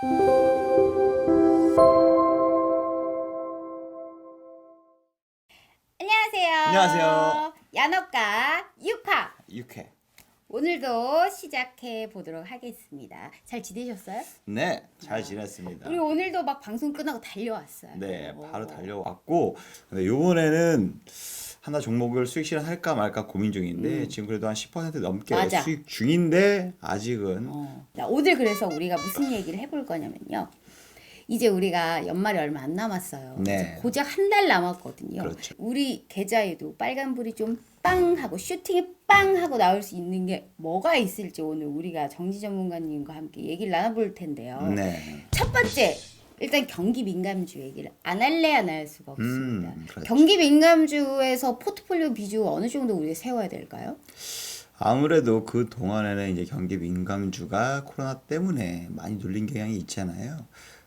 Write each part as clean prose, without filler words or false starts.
안녕하세요. 안녕하세요. 야너과 6화. 6회. 오늘도 시작해 보도록 하겠습니다. 잘 지내셨어요? 네, 잘 지냈습니다. 우리 오늘도 막 방송 끝나고 달려왔어요. 네, 바로 달려왔고, 근데 요번에는 하나 종목을 수익 실현할까 말까 고민 중인데 지금 그래도 한 10% 넘게 맞아. 수익 중인데 아직은 자, 오늘 그래서 우리가 무슨 얘기를 해볼 거냐면요. 이제 우리가 연말이 얼마 안 남았어요. 네. 이제 고작 한 달 남았거든요. 그렇죠. 우리 계좌에도 빨간불이 좀 빵 하고 슈팅이 빵 하고 나올 수 있는 게 뭐가 있을지 오늘 우리가 정지 전문가님과 함께 얘기를 나눠볼 텐데요. 네. 첫 번째, 일단 경기 민감주 얘기를 안 할래 안 할 수가 없습니다. 그렇죠. 경기 민감주에서 포트폴리오 비중 어느 정도 우리가 세워야 될까요? 아무래도 그 동안에는 이제 경기 민감주가 코로나 때문에 많이 눌린 경향이 있잖아요.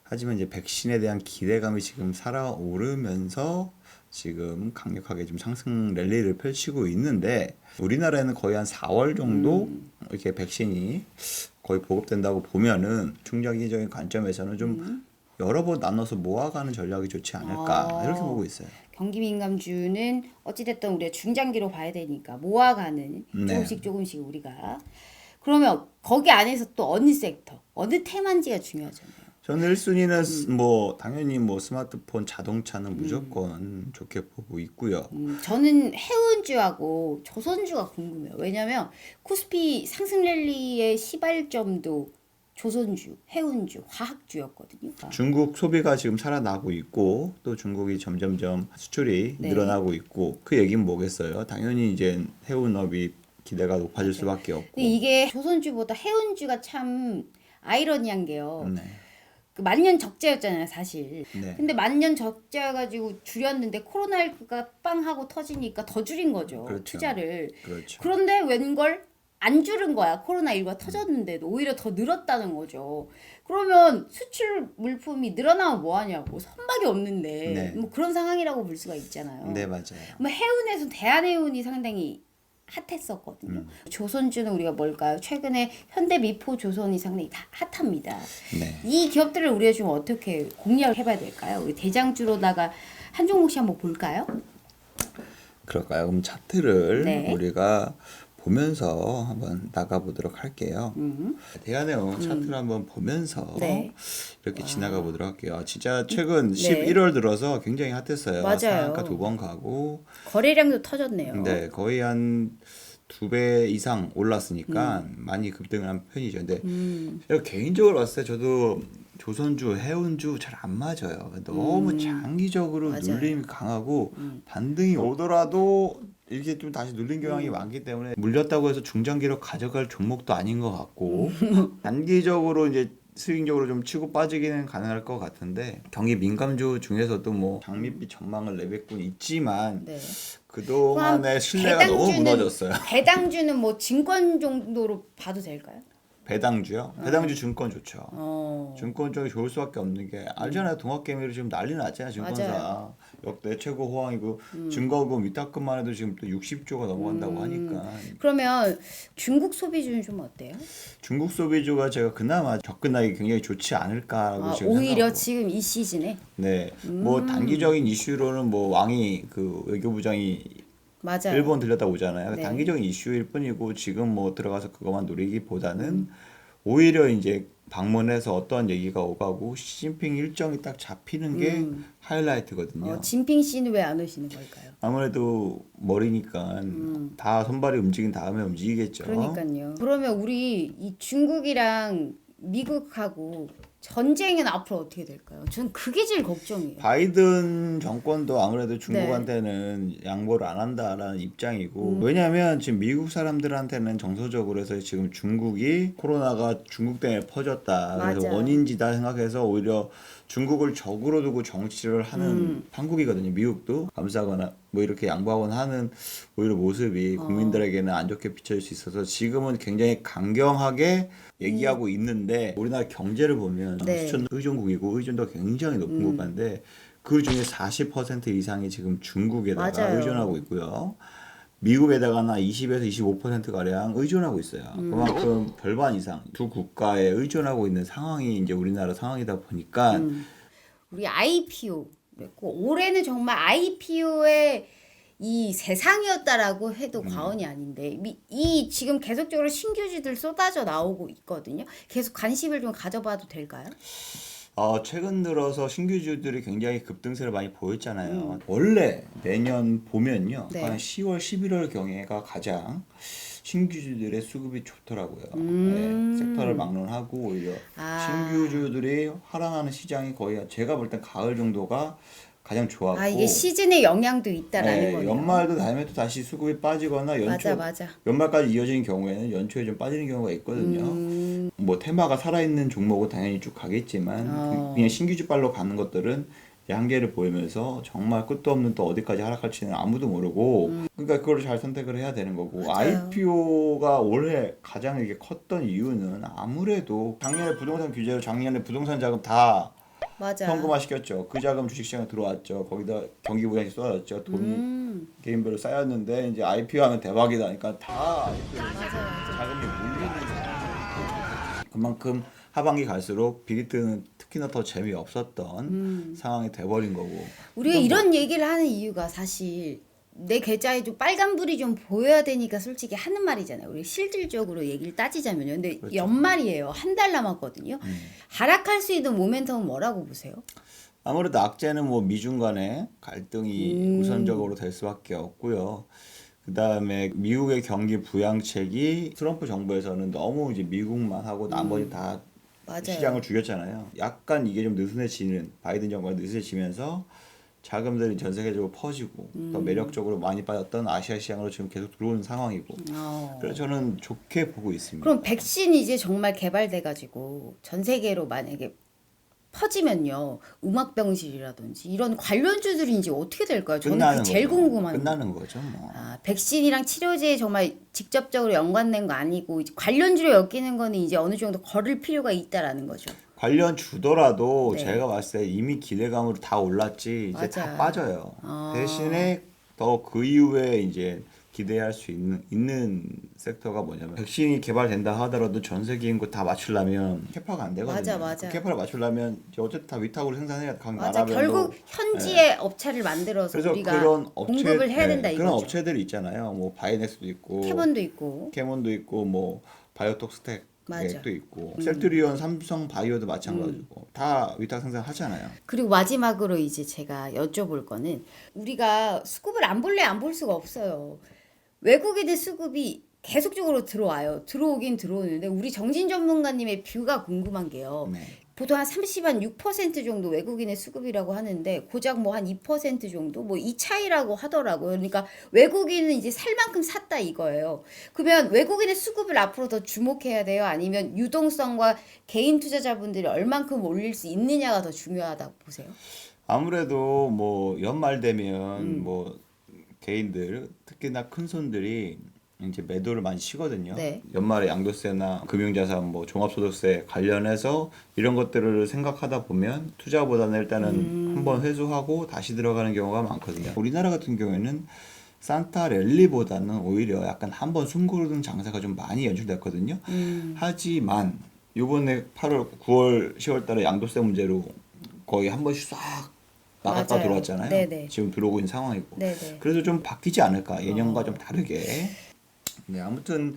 하지만 이제 백신에 대한 기대감이 지금 살아오르면서 지금 강력하게 좀 상승 랠리를 펼치고 있는데 우리나라에는 거의 한 4월 정도 이렇게 백신이 거의 보급된다고 보면은 중장기적인 관점에서는 좀 여러 번 나눠서 모아가는 전략이 좋지 않을까 이렇게 보고 있어요. 경기 민감주는 어찌됐든 우리가 중장기로 봐야 되니까 모아가는 네. 조금씩 우리가 그러면 거기 안에서 또 어느 섹터, 어느 테마인지가 중요하잖아요. 저는 1순위는 뭐 당연히 뭐 스마트폰, 자동차는 무조건 좋게 보고 있고요. 저는 해운주하고 조선주가 궁금해요. 왜냐면 코스피 상승 랠리의 시발점도 조선주, 해운주, 화학주였거든요. 중국 소비가 지금 살아나고 있고 또 중국이 점점점 수출이 네. 늘어나고 있고 그 얘기는 뭐겠어요? 당연히 이제 해운업이 기대가 높아질 수밖에 없고. 근데 이게 조선주보다 해운주가 참 아이러니한 게요. 네. 그 만년 적자였잖아요, 사실. 네. 근데 만년 적자여가지고 줄였는데 코로나19가 빵 하고 터지니까 더 줄인 거죠. 그렇죠. 투자를. 그렇죠. 그런데 웬걸 안 줄은 거야. 코로나19가 터졌는데도 오히려 더 늘었다는 거죠. 그러면 수출 물품이 늘어나면 뭐 하냐고. 선박이 없는데. 네. 뭐 그런 상황이라고 볼 수가 있잖아요. 네, 맞아요. 뭐 해운에서 대한해운이 상당히 핫했었거든요. 조선주는 우리가 뭘까요? 최근에 현대미포조선이 상당히 다 핫합니다. 네. 이 기업들을 우리가 좀 어떻게 공략을 해봐야 될까요? 우리 대장주로다가 한 종목씩 한번 볼까요? 그럴까요? 그럼 차트를 네. 우리가 보면서 한번 나가보도록 할게요. 대한해운 차트를 한번 보면서 네. 이렇게 지나가 보도록 할게요. 진짜 최근 11월 들어서 굉장히 핫했어요. 맞아요. 상한가 2번 가고 거래량도 터졌네요. 네, 거의 한 2배 이상 올랐으니까 많이 급등을 한 편이죠. 근데 제가 개인적으로 봤을 때 저도 조선주, 해운주 잘 안 맞아요. 너무 장기적으로 맞아요. 눌림이 강하고 반등이 오더라도 이게 좀 다시 눌린 경향이 많기 때문에 물렸다고 해서 중장기로 가져갈 종목도 아닌 것 같고 단기적으로 이제 스윙적으로 좀 치고 빠지기는 가능할 것 같은데 경기 민감주 중에서도 뭐 장밋빛 전망을 내뱉고 있지만 네. 그동안의 신뢰가 너무 무너졌어요. 배당주는 뭐 증권 정도로 봐도 될까요? 배당주요? 배당주 증권 좋죠. 어. 증권 쪽이 좋을 수밖에 없는 게 알잖아요. 동학개미로 지금 난리 났잖아요. 증권사 맞아요. 역대 최고 호황이고 증거금 위탁금만 해도 지금 또 60조가 넘어간다고 하니까 그러면 중국 소비주는 좀 어때요? 중국 소비주가 제가 그나마 접근하기 굉장히 좋지 않을까라고 지금 오히려 생각하고. 지금 이 시즌에 네, 뭐 단기적인 이슈로는 뭐 왕이 그 외교부장이 맞아요. 일본 들렸다 오잖아요. 네. 단기적인 이슈일 뿐이고 지금 뭐 들어가서 그것만 노리기보다는 오히려 이제 방문해서 어떤 얘기가 오가고 시진핑 일정이 딱 잡히는 게 하이라이트거든요. 진핑 씨는 왜 안 오시는 걸까요? 아무래도 머리니까 다 손발이 움직인 다음에 움직이겠죠. 그러니까요. 그러면 우리 이 중국이랑 미국하고 전쟁은 앞으로 어떻게 될까요? 전 그게 제일 걱정이에요. 바이든 정권도 아무래도 중국한테는 양보를 안 한다라는 입장이고 왜냐하면 지금 미국 사람들한테는 정서적으로 해서 지금 중국이 코로나가 중국 때문에 퍼졌다 그래서 맞아. 원인지다 생각해서 오히려 중국을 적으로 두고 정치를 하는 한국이거든요. 미국도 감싸거나 뭐 이렇게 양보하거나 하는 오히려 모습이 국민들에게는 안 좋게 비춰질 수 있어서 지금은 굉장히 강경하게 얘기하고 있는데 우리나라 경제를 보면 네. 수천 의존국이고 의존도가 굉장히 높은 국가인데 그 중에 40% 이상이 지금 중국에다가 맞아요. 의존하고 있고요. 미국에다가나 20에서 25%가량 의존하고 있어요. 그만큼 절반 이상 두 국가에 의존하고 있는 상황이 이제 우리나라 상황이다 보니까 우리 IPO 그랬고 올해는 정말 IPO의 이 세상이었다라고 해도 과언이 아닌데 이 지금 계속적으로 신규주들 쏟아져 나오고 있거든요. 계속 관심을 좀 가져봐도 될까요? 최근 들어서 신규주들이 굉장히 급등세를 많이 보였잖아요. 원래 내년 보면요. 네. 한 10월, 11월 경에가 가장 신규주들의 수급이 좋더라고요. 네, 섹터를 막론하고 오히려 신규주들이 활안하는 시장이 거의 제가 볼 땐 가을 정도가 가장 좋았고 이게 시즌의 영향도 있다라는 거네요. 연말도 다음에 또 다시 수급이 빠지거나 맞아. 연말까지 이어지는 경우에는 연초에 좀 빠지는 경우가 있거든요. 뭐 테마가 살아있는 종목은 당연히 쭉 가겠지만 그냥 신규주발로 가는 것들은 이제 한계를 보이면서 정말 끝도 없는 또 어디까지 하락할지는 아무도 모르고 그러니까 그걸 잘 선택을 해야 되는 거고 맞아요. IPO가 올해 가장 이게 컸던 이유는 아무래도 작년에 부동산 규제로 작년에 부동산 자금 다 맞아. 현금화 시켰죠. 그 자금 주식시장에 들어왔죠. 거기다 경기 부양이 쏟아졌죠. 돈이 개인별로 쌓였는데 이제 IPO 하면 대박이다. 그러니까 다 IPO 자금이 몰리는 거예요. 그만큼 하반기 갈수록 빅히트는 특히나 더 재미없었던 상황이 돼버린 거고. 우리가 이런 얘기를 하는 이유가 사실 내 계좌에 좀 빨간불이 좀 보여야 되니까 솔직히 하는 말이잖아요. 우리 실질적으로 얘기를 따지자면요. 근데 그렇죠. 연말이에요. 한 달 남았거든요. 하락할 수 있는 모멘텀은 뭐라고 보세요? 아무래도 악재는 뭐 미중 간의 갈등이 우선적으로 될 수밖에 없고요. 그 다음에 미국의 경기 부양책이 트럼프 정부에서는 너무 이제 미국만 하고 나머지 다 맞아요. 시장을 죽였잖아요. 약간 이게 좀 느슨해지는 바이든 정부가 느슨해지면서 자금들이 전 세계적으로 퍼지고 더 매력적으로 많이 빠졌던 아시아 시장으로 지금 계속 들어오는 상황이고 그래서 저는 좋게 보고 있습니다. 그럼 백신이 이제 정말 개발돼가지고 전 세계로 만약에 퍼지면요. 음악병실이라든지 이런 관련주들이 이제 어떻게 될까요? 저는 그게 제일 궁금한데. 끝나는 거죠. 뭐. 백신이랑 치료제에 정말 직접적으로 연관된 거 아니고 이제 관련주로 엮이는 거는 이제 어느 정도 걸을 필요가 있다라는 거죠. 관련 주더라도 네. 제가 봤을 때 이미 기대감으로 다 올랐지 이제 다 빠져요. 대신에 더 그 이후에 이제 기대할 수 있는 섹터가 뭐냐면 백신이 개발된다 하더라도 전 세계 인구 다 맞추려면 캐파가 안 되거든요. 맞아. 그 캐파를 맞추려면 이제 어쨌든 다 위탁으로 생산해야 각 맞아. 나라별로. 결국 현지의 업체를 만들어서 그래서 우리가 그런 공급을 해야 된다 그런 이거죠. 업체들이 있잖아요. 뭐 바이넥스도 있고 캐몬도 있고 뭐 바이오톡스텍 맞아. 도 있고 셀트리온, 삼성 바이오도 마찬가지고 다 위탁 생산하잖아요. 그리고 마지막으로 이제 제가 여쭤볼 거는 우리가 수급을 안 볼래 안 볼 수가 없어요. 외국인의 수급이 계속적으로 들어와요. 들어오긴 들어오는데 우리 정진 전문가님의 뷰가 궁금한 게요. 네. 보통 한 6% 정도 외국인의 수급이라고 하는데 고작 뭐 한 2% 정도 뭐 이 차이라고 하더라고요. 그러니까 외국인은 이제 살 만큼 샀다 이거예요. 그러면 외국인의 수급을 앞으로 더 주목해야 돼요? 아니면 유동성과 개인 투자자분들이 얼만큼 올릴 수 있느냐가 더 중요하다고 보세요? 아무래도 뭐 연말 되면 뭐 개인들 특히나 큰 손들이 이제 매도를 많이 치거든요. 네. 연말에 양도세나 금융자산 뭐 종합소득세 관련해서 이런 것들을 생각하다 보면 투자보다는 일단은 한번 회수하고 다시 들어가는 경우가 많거든요. 우리나라 같은 경우에는 산타 랠리보다는 오히려 약간 한번 숨고르는 장세가 좀 많이 연출됐거든요. 하지만 요번에 8월, 9월, 10월 달에 양도세 문제로 거의 한 번씩 싹 나갔다 맞아요. 들어왔잖아요. 네네. 지금 들어오고 있는 상황이고. 네네. 그래서 좀 바뀌지 않을까. 예년과 좀 다르게. 네, 아무튼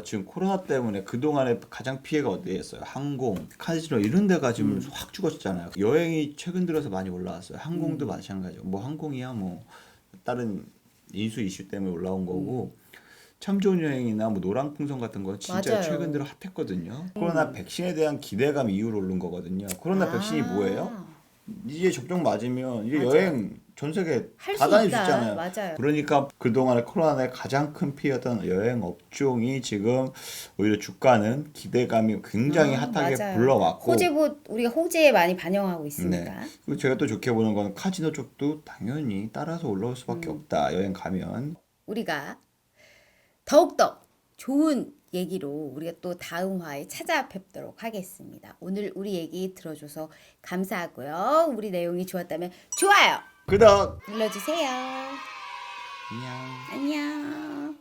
지금 코로나 때문에 그동안에 가장 피해가 어디였어요? 항공, 카지노 이런 데가 지금 확 죽었잖아요. 여행이 최근 들어서 많이 올라왔어요. 항공도 마찬가지고. 뭐 항공이야 뭐 다른 인수 이슈 때문에 올라온 거고 참 좋은 여행이나 뭐 노랑풍선 같은 거 진짜 맞아요. 최근 들어 핫했거든요. 코로나 백신에 대한 기대감 이후로 오른 거거든요. 코로나 백신이 뭐예요? 이제 접종 맞으면 이제 여행 전 세계 할수 다 다닐 수 있다. 있잖아요. 맞아요. 그러니까 그동안에 코로나의 가장 큰 피해였던 여행 업종이 지금 오히려 주가는 기대감이 굉장히 핫하게 맞아요. 불러왔고 우리가 호재에 많이 반영하고 있습니다. 네. 그리고 제가 또 좋게 보는 건 카지노 쪽도 당연히 따라서 올라올 수밖에 없다. 여행 가면. 우리가 더욱더 좋은 얘기로 우리가 또 다음 화에 찾아뵙도록 하겠습니다. 오늘 우리 얘기 들어줘서 감사하고요. 우리 내용이 좋았다면 좋아요 그다음 눌러주세요. 안녕. 안녕.